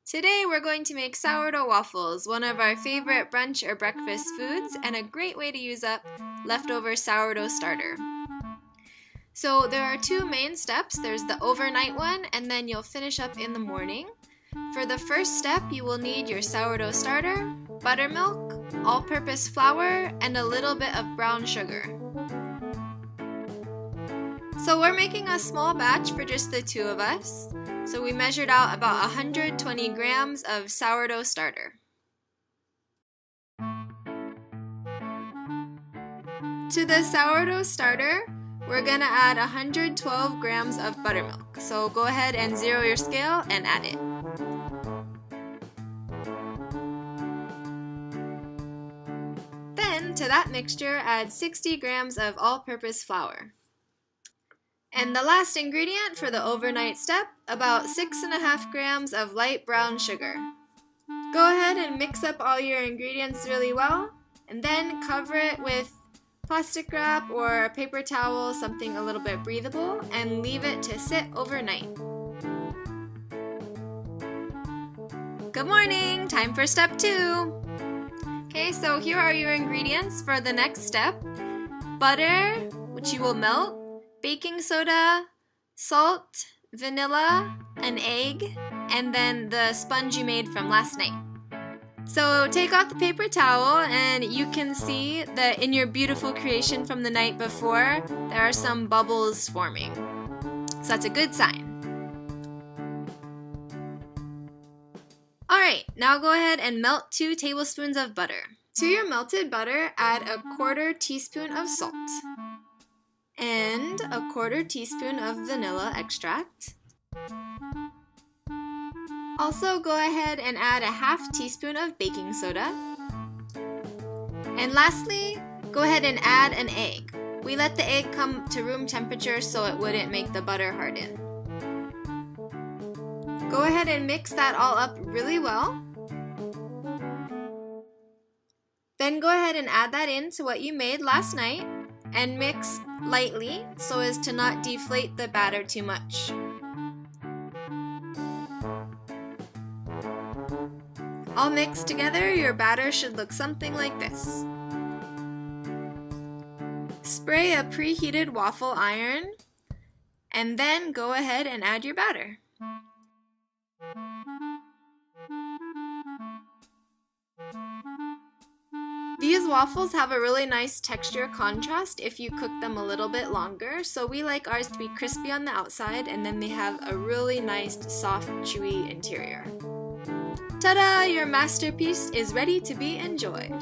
Today we're going to make sourdough waffles, one of our favorite brunch or breakfast foods and a great way to use up leftover sourdough starter. So there are two main steps. There's the overnight one and then you'll finish up in the morning. For the first step, you will need your sourdough starter, buttermilk, all-purpose flour, and a little bit of brown sugar. So we're making a small batch for just the two of us. So we measured out about 120 grams of sourdough starter. To the sourdough starter, we're going to add 112 grams of buttermilk. So go ahead and zero your scale and add it. Then to that mixture, add 60 grams of all-purpose flour. And the last ingredient for the overnight step, about 6.5 grams of light brown sugar. Go ahead and mix up all your ingredients really well, and then cover it with plastic wrap or a paper towel, something a little bit breathable, and leave it to sit overnight. Good morning! Time for step 2! Okay, so here are your ingredients for the next step. Butter, which you will melt, baking soda, salt, vanilla, an egg, and then the sponge you made from last night. So take off the paper towel and you can see that in your beautiful creation from the night before, there are some bubbles forming. So that's a good sign. Alright, now go ahead and melt 2 tablespoons of butter. To your melted butter, add a 1/4 teaspoon of salt and a 1/4 teaspoon of vanilla extract. Also go ahead and add a 1/2 teaspoon of baking soda. And lastly, go ahead and add an egg. We let the egg come to room temperature so it wouldn't make the butter harden. Go ahead and mix that all up really well. Then go ahead and add that into what you made last night and mix lightly so as to not deflate the batter too much. All mixed together, your batter should look something like this. Spray a preheated waffle iron and then go ahead and add your batter. These waffles have a really nice texture contrast if you cook them a little bit longer, so we like ours to be crispy on the outside and then they have a really nice soft chewy interior. Ta-da! Your masterpiece is ready to be enjoyed.